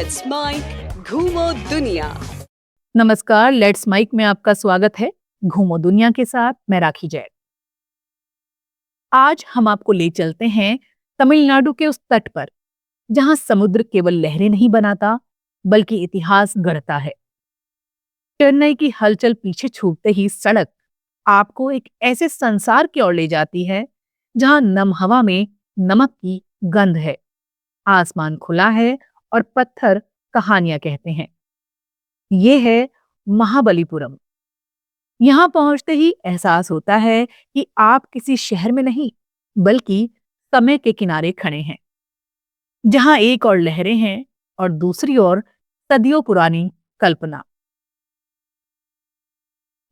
Let's mic घूमो दुनिया। नमस्कार, लेट्स माइक में आपका स्वागत है। घूमो दुनिया के साथ मैं राखी जैन। आज हम आपको ले चलते हैं तमिलनाडु के उस तट पर जहां समुद्र केवल लहरें नहीं बनाता बल्कि इतिहास गढ़ता है। चेन्नई की हलचल पीछे छूटते ही सड़क आपको एक ऐसे संसार की ओर ले जाती है जहां नम हवा में नमक की गंध है, आसमान खुला है और पत्थर कहानियां कहते हैं। ये है महाबलीपुरम। यहाँ पहुंचते ही एहसास होता है कि आप किसी शहर में नहीं बल्कि समय के किनारे खड़े हैं, जहां एक और लहरें हैं और दूसरी ओर सदियों पुरानी कल्पना।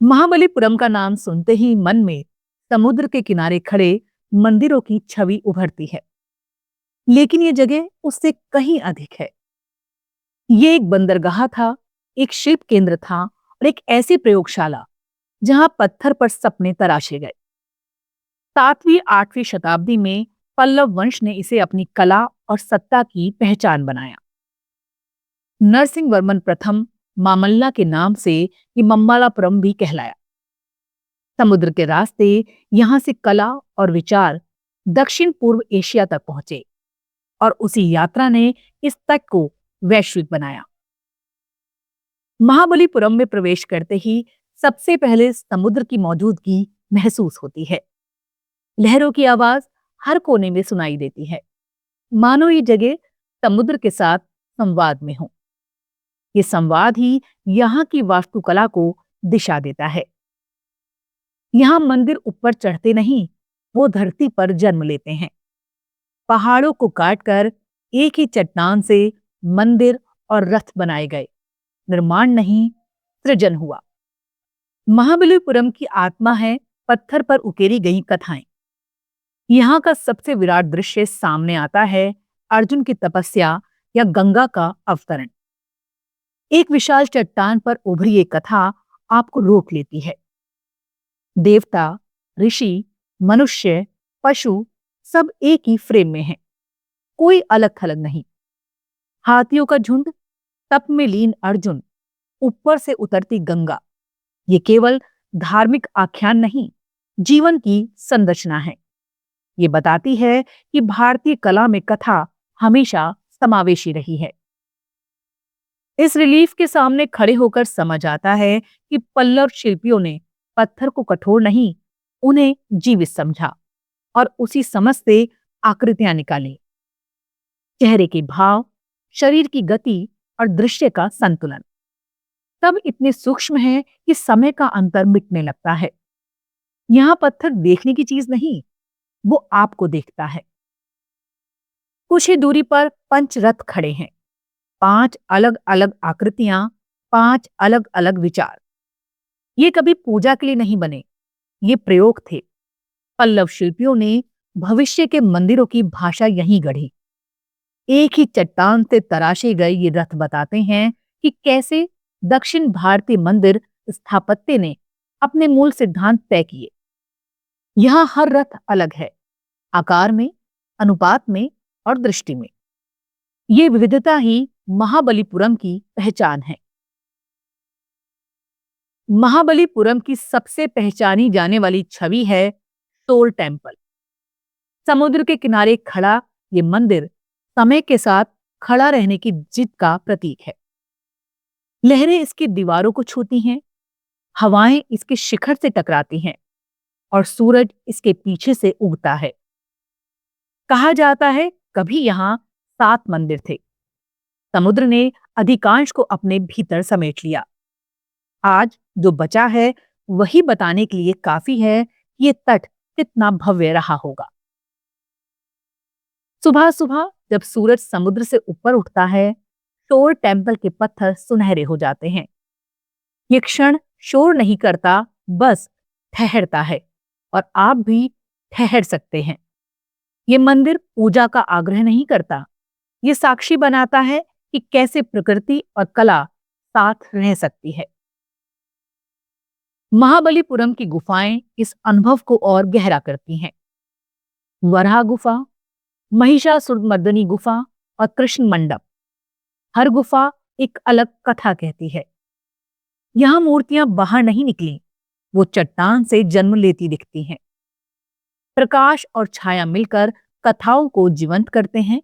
महाबलीपुरम का नाम सुनते ही मन में समुद्र के किनारे खड़े मंदिरों की छवि उभरती है, लेकिन ये जगह उससे कहीं अधिक है। ये एक बंदरगाह था, एक शिल्प केंद्र था और एक ऐसी प्रयोगशाला जहां पत्थर पर सपने तराशे गए। 7वीं-8वीं शताब्दी में पल्लव वंश ने इसे अपनी कला और सत्ता की पहचान बनाया। नरसिंहवर्मन प्रथम मामल्ला के नाम से ये मम्मलापुरम भी कहलाया। समुद्र के रास्ते यहां से कला और विचार दक्षिण पूर्व एशिया तक पहुंचे और उसी यात्रा ने इस तक को वैश्विक बनाया। महाबलीपुरम में प्रवेश करते ही सबसे पहले समुद्र की मौजूदगी महसूस होती है। लहरों की आवाज हर कोने में सुनाई देती है, मानो ये जगह समुद्र के साथ संवाद में हो। ये संवाद ही यहाँ की वास्तुकला को दिशा देता है। यहाँ मंदिर ऊपर चढ़ते नहीं, वो धरती पर जन्म लेते हैं। पहाड़ों को काटकर एक ही चट्टान से मंदिर और रथ बनाए गए। निर्माण नहीं, सृजन हुआ। महाबलीपुरम की आत्मा है पत्थर पर उकेरी गई कथाएं। यहाँ का सबसे विराट दृश्य सामने आता है अर्जुन की तपस्या या गंगा का अवतरण। एक विशाल चट्टान पर उभरी ये कथा आपको रोक लेती है। देवता, ऋषि, मनुष्य, पशु सब एक ही फ्रेम में हैं, कोई अलग थलग नहीं। हाथियों का झुंड, तप में लीन अर्जुन, ऊपर से उतरती गंगा, ये केवल धार्मिक आख्यान नहीं, जीवन की संरचना है। ये बताती है कि भारतीय कला में कथा हमेशा समावेशी रही है। इस रिलीफ के सामने खड़े होकर समझ आता है कि पल्लव शिल्पियों ने पत्थर को कठोर नहीं, उन्हें जीवित समझा और उसी समझ से आकृतियां निकाली। चेहरे के भाव, शरीर की गति और दृश्य का संतुलन सब इतने सूक्ष्म है कि समय का अंतर मिटने लगता है। यहाँ पत्थर देखने की चीज नहीं, वो आपको देखता है। कुछ ही दूरी पर पंचरथ खड़े हैं, 5 अलग अलग आकृतियां, 5 अलग अलग विचार। ये कभी पूजा के लिए नहीं बने, ये प्रयोग थे। पल्लव शिल्पियों ने भविष्य के मंदिरों की भाषा यहीं गढ़ी। एक ही चट्टान से तराशे गए ये रथ बताते हैं कि कैसे दक्षिण भारतीय मंदिर स्थापत्य ने अपने मूल सिद्धांत तय किए। यहाँ हर रथ अलग है, आकार में, अनुपात में और दृष्टि में। ये विविधता ही महाबलीपुरम की पहचान है। महाबलीपुरम की सबसे पहचानी जाने वाली छवि है सोल टेम्पल। समुद्र के किनारे खड़ा ये मंदिर समय के साथ खड़ा रहने की जिद का प्रतीक है। लहरें इसकी दीवारों को छूती हैं, हवाएं इसके शिखर से टकराती हैं और सूरज इसके पीछे से उगता है। कहा जाता है कभी यहाँ 7 मंदिर थे। समुद्र ने अधिकांश को अपने भीतर समेट लिया। आज जो बचा है वही बताने के लिए काफी है कि ये तट कितना भव्य रहा होगा। सुबह सुबह जब सूरज समुद्र से ऊपर उठता है, शोर टेम्पल के पत्थर सुनहरे हो जाते हैं। ये क्षण शोर नहीं करता, बस ठहरता है और आप भी ठहर सकते हैं। ये मंदिर पूजा का आग्रह नहीं करता, ये साक्षी बनाता है कि कैसे प्रकृति और कला साथ रह सकती है। महाबलीपुरम की गुफाएं इस अनुभव को और गहरा करती हैं। वराह गुफा, महिषासुरमर्दिनी गुफा और कृष्ण मंडप, हर गुफा एक अलग कथा कहती है। यहाँ मूर्तियां बाहर नहीं निकली, वो चट्टान से जन्म लेती दिखती हैं। प्रकाश और छाया मिलकर कथाओं को जीवंत करते हैं।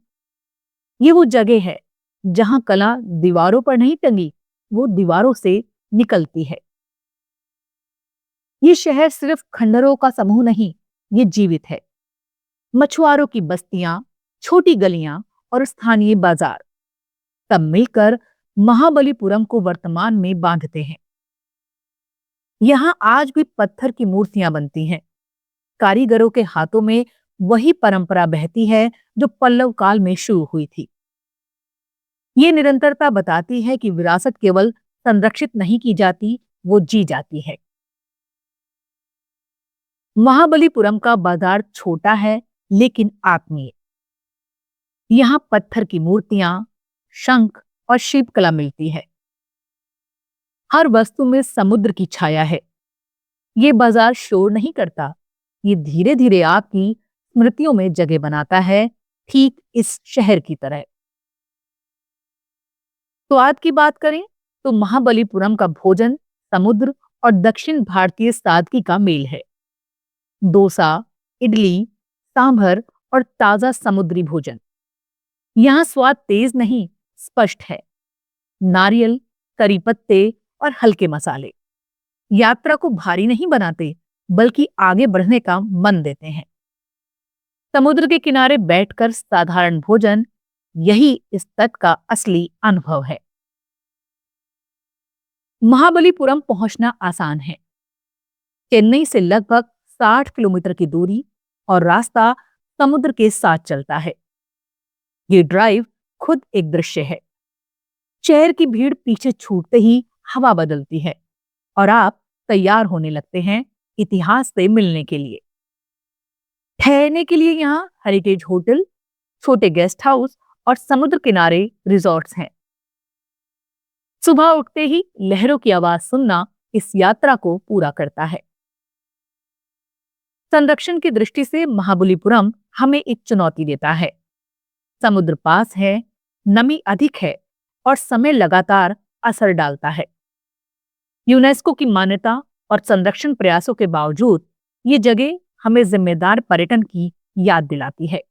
ये वो जगह है जहां कला दीवारों पर नहीं टंगी, वो दीवारों से निकलती है। ये शहर सिर्फ खंडरों का समूह नहीं, ये जीवित है। मछुआरों की बस्तियां, छोटी गलियां और स्थानीय बाजार सब मिलकर महाबलीपुरम को वर्तमान में बांधते हैं। यहां आज भी पत्थर की मूर्तियां बनती हैं। कारीगरों के हाथों में वही परंपरा बहती है जो पल्लव काल में शुरू हुई थी। ये निरंतरता बताती है कि विरासत केवल संरक्षित नहीं की जाती, वो जी जाती है। महाबलीपुरम का बाजार छोटा है लेकिन आत्मीय। यहां पत्थर की मूर्तियां, शंख और शिल्पकला मिलती है। हर वस्तु में समुद्र की छाया है। ये बाजार शोर नहीं करता, ये धीरे धीरे आपकी स्मृतियों में जगह बनाता है, ठीक इस शहर की तरह। स्वाद की बात करें तो महाबलीपुरम का भोजन समुद्र और दक्षिण भारतीय सादगी का मेल है। डोसा, इडली, सांभर और ताजा समुद्री भोजन। यहाँ स्वाद तेज नहीं, स्पष्ट है। नारियल, करी पत्ते और हल्के मसाले यात्रा को भारी नहीं बनाते, बल्कि आगे बढ़ने का मन देते हैं। समुद्र के किनारे बैठकर साधारण भोजन, यही इस तट का असली अनुभव है। महाबलीपुरम पहुंचना आसान है। चेन्नई से लगभग 60 किलोमीटर की दूरी और रास्ता समुद्र के साथ चलता है। ये ड्राइव खुद एक दृश्य है। शहर की भीड़ पीछे छूटते ही हवा बदलती है और आप तैयार होने लगते हैं इतिहास से मिलने के लिए। ठहरने के लिए यहाँ हेरिटेज होटल, छोटे गेस्ट हाउस और समुद्र किनारे रिजॉर्ट्स हैं। सुबह उठते ही लहरों की आवाज सुनना इस यात्रा को पूरा करता है। संरक्षण की दृष्टि से महाबलीपुरम हमें एक चुनौती देता है। समुद्र पास है, नमी अधिक है और समय लगातार असर डालता है। यूनेस्को की मान्यता और संरक्षण प्रयासों के बावजूद ये जगह हमें जिम्मेदार पर्यटन की याद दिलाती है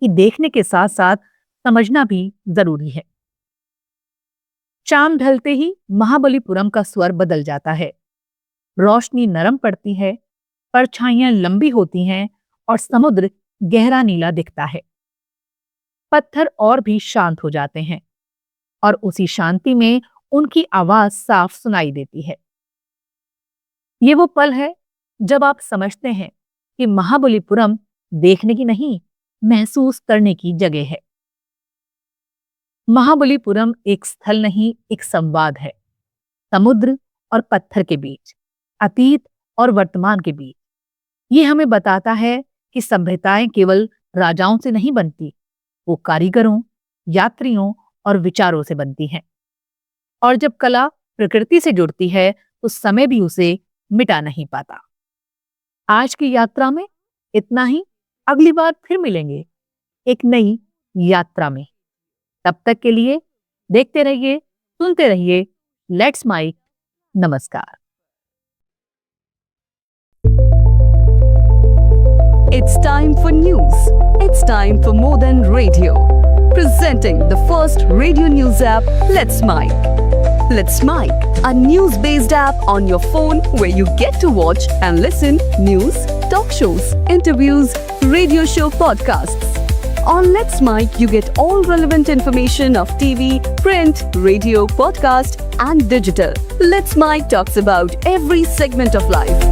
कि देखने के साथ साथ समझना भी जरूरी है। शाम ढलते ही महाबलीपुरम का स्वर बदल जाता है। रोशनी नरम पड़ती है, परछाइयां लंबी होती हैं और समुद्र गहरा नीला दिखता है। पत्थर और भी शांत हो जाते हैं और उसी शांति में उनकी आवाज साफ सुनाई देती है। ये वो पल है जब आप समझते हैं कि महाबलीपुरम देखने की नहीं, महसूस करने की जगह है। महाबलीपुरम एक स्थल नहीं, एक संवाद है। समुद्र और पत्थर के बीच, अतीत और वर्तमान के बीच। ये हमें बताता है कि सभ्यताएं केवल राजाओं से नहीं बनती, वो कारीगरों, यात्रियों और विचारों से बनती हैं। और जब कला प्रकृति से जुड़ती है तो समय भी उसे मिटा नहीं पाता। आज की यात्रा में इतना ही। अगली बार फिर मिलेंगे एक नई यात्रा में। तब तक के लिए देखते रहिए, सुनते रहिए लेट्स माइक। नमस्कार। It's time for news. It's time for more than radio. Presenting the first radio news app, Let's Mic. Let's Mic, a news-based app on your phone where you get to watch and listen news, talk shows, interviews, radio show podcasts. On Let's Mic, you get all relevant information of TV, print, radio, podcast, and digital. Let's Mic talks about every segment of life.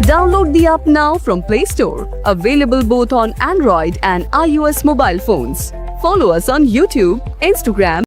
Download the app now from Play Store. Available both on Android and iOS mobile phones. Follow us on YouTube, Instagram,